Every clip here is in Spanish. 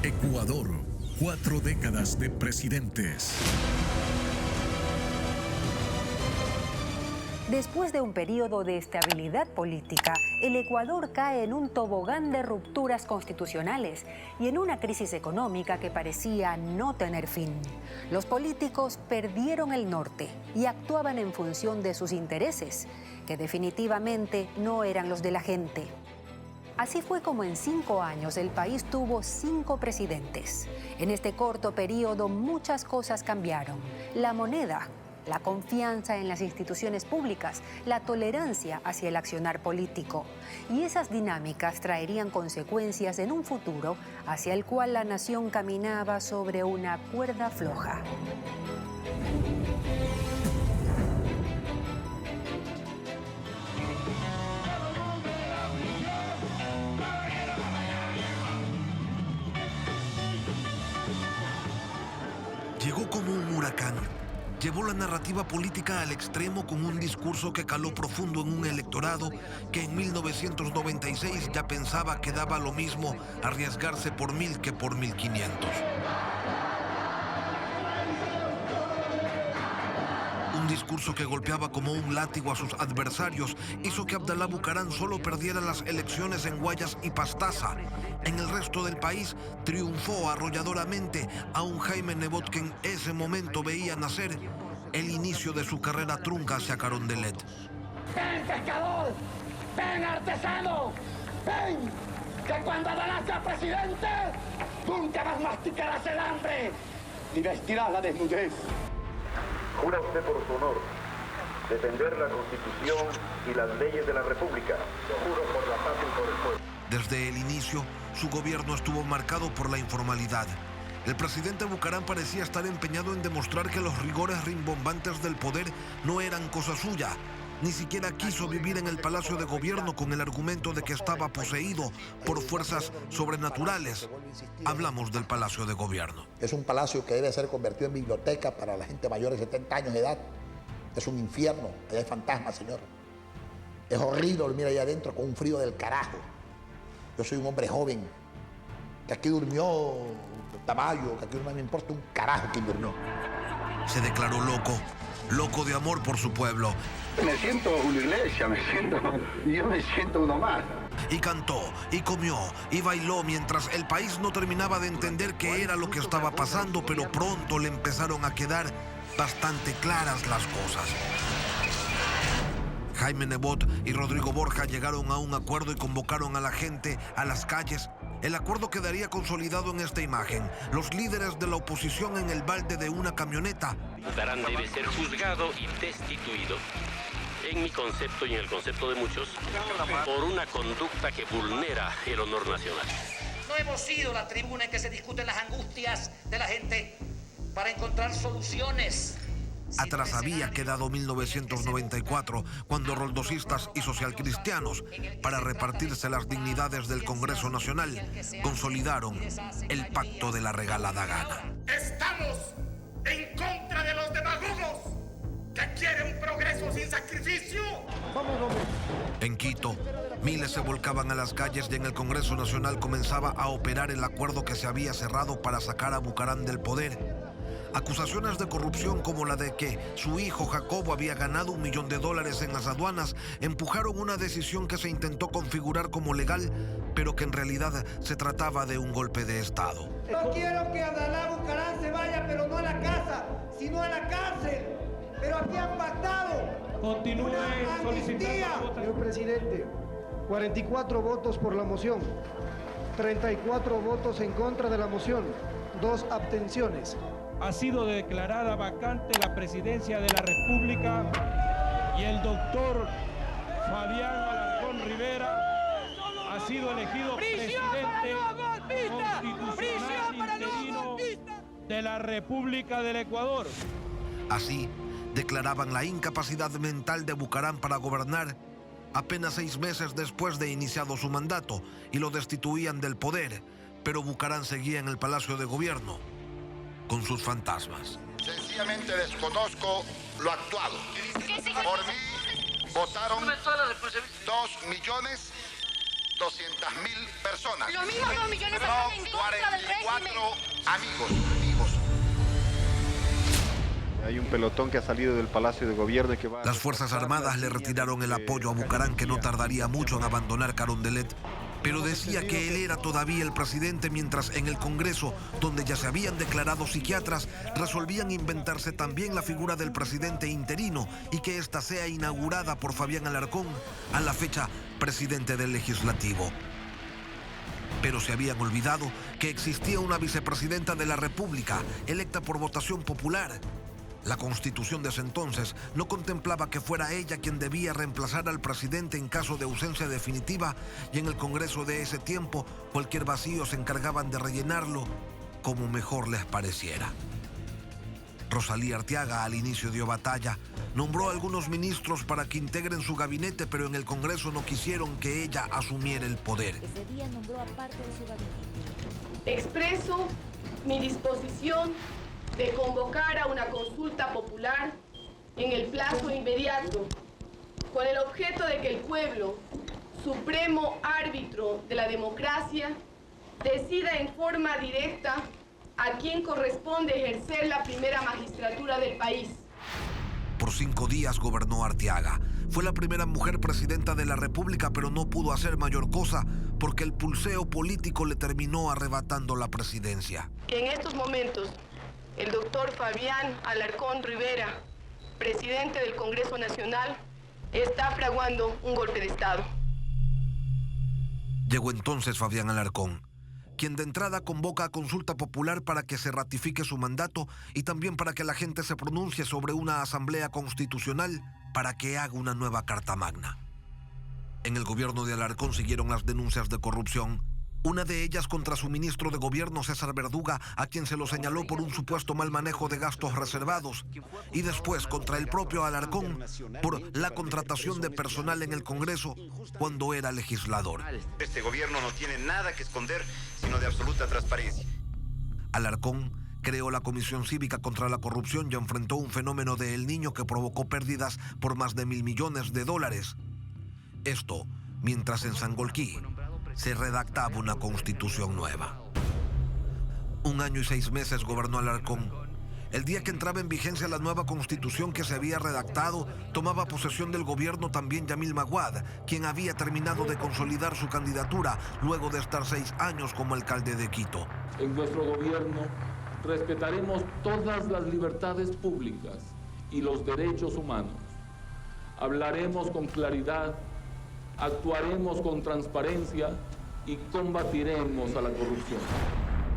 Ecuador, 4 décadas de presidentes. Después de un periodo de estabilidad política, el Ecuador cae en un tobogán de rupturas constitucionales y en una crisis económica que parecía no tener fin. Los políticos perdieron el norte y actuaban en función de sus intereses, que definitivamente no eran los de la gente. Así fue como en 5 años el país tuvo 5 presidentes. En este corto periodo muchas cosas cambiaron. La moneda, la confianza en las instituciones públicas, la tolerancia hacia el accionar político. Y esas dinámicas traerían consecuencias en un futuro hacia el cual la nación caminaba sobre una cuerda floja. Llegó como un huracán. Llevó la narrativa política al extremo con un discurso que caló profundo en un electorado que en 1996 ya pensaba que daba lo mismo arriesgarse por 1000 que por 1500. Un discurso que golpeaba como un látigo a sus adversarios hizo que Abdalá Bucaram solo perdiera las elecciones en Guayas y Pastaza. En el resto del país triunfó arrolladoramente a un Jaime Nebot que en ese momento veía nacer el inicio de su carrera trunca hacia Carondelet. ¡Ven, pescador! ¡Ven, artesano! ¡Ven! Que cuando Abdalá sea presidente, nunca más masticarás el hambre ni vestirás la desnudez. Jura usted por su honor defender la Constitución y las leyes de la República. Lo juro por la paz y por el pueblo. Desde el inicio, su gobierno estuvo marcado por la informalidad. El presidente Bucaram parecía estar empeñado en demostrar que los rigores rimbombantes del poder no eran cosa suya. Ni siquiera quiso vivir en el Palacio de Gobierno con el argumento de que estaba poseído por fuerzas sobrenaturales. Hablamos del Palacio de Gobierno. Es un palacio que debe ser convertido en biblioteca para la gente mayor de 70 años de edad. Es un infierno, allá hay fantasmas, señor. Es horrible dormir allá adentro con un frío del carajo. Yo soy un hombre joven, que aquí durmió Tamayo, que aquí no me importa un carajo quién durmió. Se declaró loco de amor por su pueblo. Me siento una iglesia, yo me siento uno más. Y cantó, y comió, y bailó mientras el país no terminaba de entender qué era lo que estaba pasando, pero pronto le empezaron a quedar bastante claras las cosas. Jaime Nebot y Rodrigo Borja llegaron a un acuerdo y convocaron a la gente a las calles. El acuerdo quedaría consolidado en esta imagen. Los líderes de la oposición en el balde de una camioneta. Bucaram debe ser juzgado y destituido, en mi concepto y en el concepto de muchos, por una conducta que vulnera el honor nacional. No hemos sido la tribuna en que se discuten las angustias de la gente para encontrar soluciones. Atrás había quedado 1994, cuando roldosistas y socialcristianos, para repartirse las dignidades del Congreso Nacional, consolidaron el pacto de la regalada gana. Estamos en contra de los demagogos que quieren progreso sin sacrificio. En Quito, miles se volcaban a las calles y en el Congreso Nacional comenzaba a operar el acuerdo que se había cerrado para sacar a Bucaram del poder. Acusaciones de corrupción como la de que su hijo Jacobo había ganado $1 millón en las aduanas empujaron una decisión que se intentó configurar como legal, pero que en realidad se trataba de un golpe de Estado. No quiero que Abdalá Bucaram se vaya, pero no a la casa, sino a la cárcel. Pero aquí han pactado. Continúe solicitando. Señor presidente, 44 votos por la moción, 34 votos en contra de la moción, 2 abstenciones. Ha sido declarada vacante la presidencia de la República y el doctor Fabián Alarcón Rivera ha sido elegido presidente constitucional interino de la República del Ecuador. Así, declaraban la incapacidad mental de Bucaram para gobernar apenas 6 meses después de iniciado su mandato y lo destituían del poder, pero Bucaram seguía en el Palacio de Gobierno con sus fantasmas. Sencillamente desconozco lo actuado. Por mí votaron 2.200.000 200.000 personas. Lo mismo 2 millones de No, personas en contra del régimen. 44 amigos. Hay un pelotón que ha salido del Palacio de Gobierno y que va... Las Fuerzas Armadas le retiraron el apoyo a Bucaram, que no tardaría mucho en abandonar Carondelet, pero decía que él era todavía el presidente, mientras en el Congreso, donde ya se habían declarado psiquiatras, resolvían inventarse también la figura del presidente interino y que ésta sea inaugurada por Fabián Alarcón, a la fecha presidente del Legislativo. Pero se habían olvidado que existía una vicepresidenta de la República, electa por votación popular. La Constitución de ese entonces no contemplaba que fuera ella quien debía reemplazar al presidente en caso de ausencia definitiva, y en el Congreso de ese tiempo cualquier vacío se encargaban de rellenarlo como mejor les pareciera. Rosalía Arteaga al inicio dio batalla, nombró a algunos ministros para que integren su gabinete, pero en el Congreso no quisieron que ella asumiera el poder. Ese día nombró a parte de su gabinete. Expreso mi disposición de convocar a una consulta popular en el plazo inmediato, con el objeto de que el pueblo, supremo árbitro de la democracia, decida en forma directa a quién corresponde ejercer la primera magistratura del país. Por 5 días gobernó Arteaga. Fue la primera mujer presidenta de la República, pero no pudo hacer mayor cosa porque el pulseo político le terminó arrebatando la presidencia. En estos momentos, el doctor Fabián Alarcón Rivera, presidente del Congreso Nacional, está fraguando un golpe de Estado. Llegó entonces Fabián Alarcón, quien de entrada convoca a consulta popular para que se ratifique su mandato y también para que la gente se pronuncie sobre una asamblea constitucional para que haga una nueva Carta Magna. En el gobierno de Alarcón siguieron las denuncias de corrupción, una de ellas contra su ministro de Gobierno, César Verduga, a quien se lo señaló por un supuesto mal manejo de gastos reservados, y después contra el propio Alarcón por la contratación de personal en el Congreso cuando era legislador. Este gobierno no tiene nada que esconder, sino de absoluta transparencia. Alarcón creó la Comisión Cívica contra la Corrupción y enfrentó un fenómeno de El Niño que provocó pérdidas por más de $1.000 millones. Esto mientras en Sangolquí se redactaba una constitución nueva. 1 año y 6 meses gobernó Alarcón. El día que entraba en vigencia la nueva constitución que se había redactado, tomaba posesión del gobierno también Yamil Maguad, quien había terminado de consolidar su candidatura luego de estar 6 años como alcalde de Quito. En nuestro gobierno respetaremos todas las libertades públicas y los derechos humanos. Hablaremos con claridad, actuaremos con transparencia y combatiremos a la corrupción.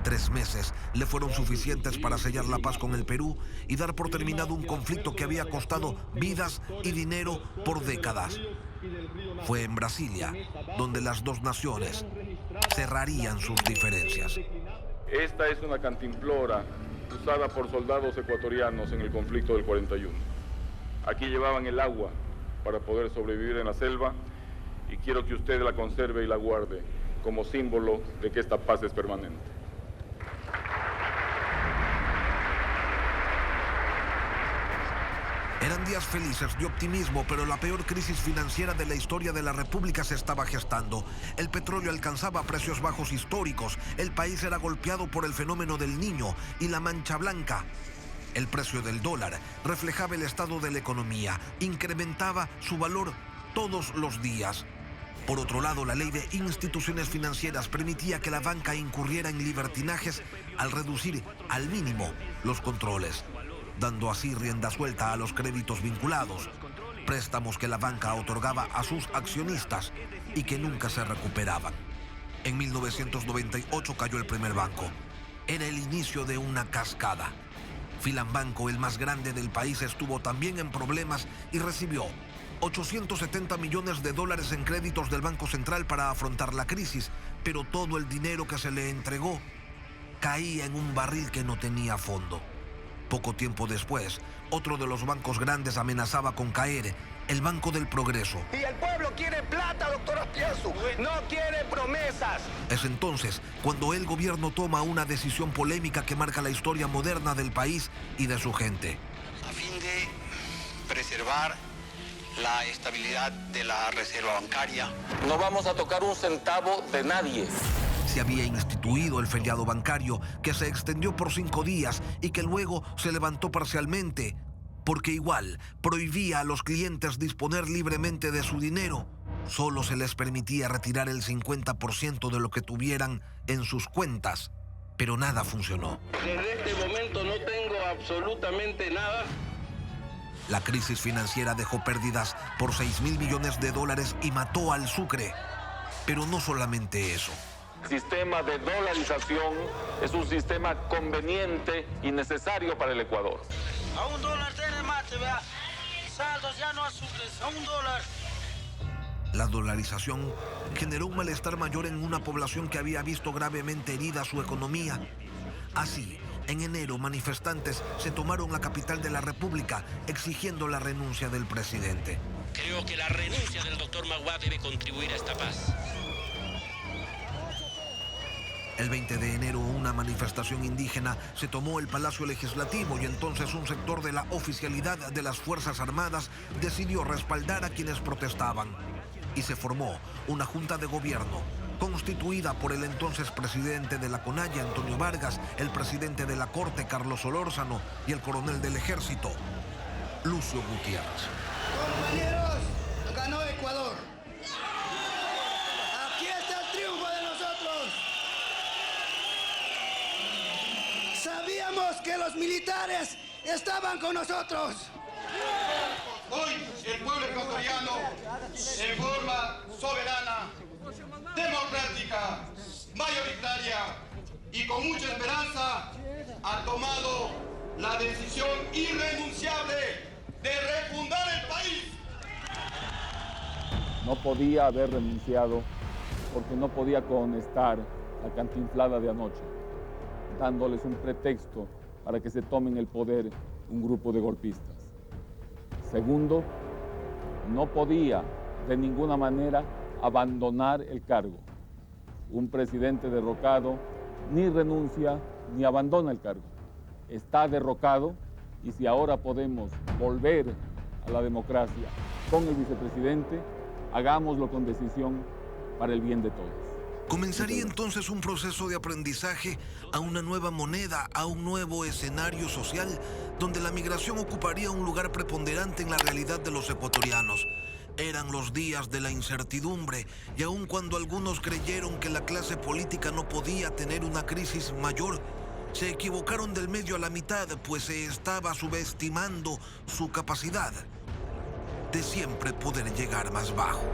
3 meses le fueron suficientes para sellar la paz con el Perú y dar por terminado un conflicto que había costado vidas y dinero por décadas. Fue en Brasilia donde las dos naciones cerrarían sus diferencias. Esta es una cantimplora usada por soldados ecuatorianos en el conflicto del 41. Aquí llevaban el agua para poder sobrevivir en la selva, y quiero que usted la conserve y la guarde como símbolo de que esta paz es permanente. Eran días felices de optimismo, pero la peor crisis financiera de la historia de la República se estaba gestando. El petróleo alcanzaba precios bajos históricos, el país era golpeado por el fenómeno del Niño y la mancha blanca. El precio del dólar reflejaba el estado de la economía, incrementaba su valor todos los días. Por otro lado, la ley de instituciones financieras permitía que la banca incurriera en libertinajes al reducir al mínimo los controles, dando así rienda suelta a los créditos vinculados, préstamos que la banca otorgaba a sus accionistas y que nunca se recuperaban. En 1998 cayó el primer banco. Era el inicio de una cascada. Filambanco, el más grande del país, estuvo también en problemas y recibió $870 millones en créditos del Banco Central para afrontar la crisis, pero todo el dinero que se le entregó caía en un barril que no tenía fondo. Poco tiempo después, otro de los bancos grandes amenazaba con caer, el Banco del Progreso. Y el pueblo quiere plata, doctor Aspiazu, no quiere promesas. Es entonces cuando el gobierno toma una decisión polémica que marca la historia moderna del país y de su gente. A fin de preservar la estabilidad de la reserva bancaria. No vamos a tocar un centavo de nadie. Se había instituido el feriado bancario, que se extendió por 5 días y que luego se levantó parcialmente, porque igual prohibía a los clientes disponer libremente de su dinero. Solo se les permitía retirar el 50% de lo que tuvieran en sus cuentas, pero nada funcionó. Desde este momento no tengo absolutamente nada. La crisis financiera dejó pérdidas por $6.000 millones y mató al Sucre. Pero no solamente eso. El sistema de dolarización es un sistema conveniente y necesario para el Ecuador. A $1 tiene mate, vea. Saldos ya no azúcares, a $1. La dolarización generó un malestar mayor en una población que había visto gravemente herida su economía. Así, en enero, manifestantes se tomaron la capital de la República exigiendo la renuncia del presidente. Creo que la renuncia del doctor Magua debe contribuir a esta paz. El 20 de enero, una manifestación indígena se tomó el Palacio Legislativo y entonces un sector de la oficialidad de las Fuerzas Armadas decidió respaldar a quienes protestaban. Y se formó una junta de gobierno constituida por el entonces presidente de la CONAIE, Antonio Vargas, el presidente de la Corte, Carlos Solórzano, y el coronel del Ejército, Lucio Gutiérrez. Compañeros, ganó Ecuador. Aquí está el triunfo de nosotros. Sabíamos que los militares estaban con nosotros. Hoy el pueblo ecuatoriano, en forma soberana, democrática, mayoritaria y con mucha esperanza, ha tomado la decisión irrenunciable de refundar el país. No podía haber renunciado porque no podía conectar la cantinflada de anoche, dándoles un pretexto para que se tomen el poder un grupo de golpistas. Segundo, no podía de ninguna manera abandonar el cargo. Un presidente derrocado ni renuncia ni abandona el cargo. Está derrocado y si ahora podemos volver a la democracia con el vicepresidente, hagámoslo con decisión para el bien de todos. Comenzaría entonces un proceso de aprendizaje a una nueva moneda, a un nuevo escenario social, donde la migración ocuparía un lugar preponderante en la realidad de los ecuatorianos. Eran los días de la incertidumbre, y aun cuando algunos creyeron que la clase política no podía tener una crisis mayor, se equivocaron del medio a la mitad, pues se estaba subestimando su capacidad de siempre poder llegar más bajo.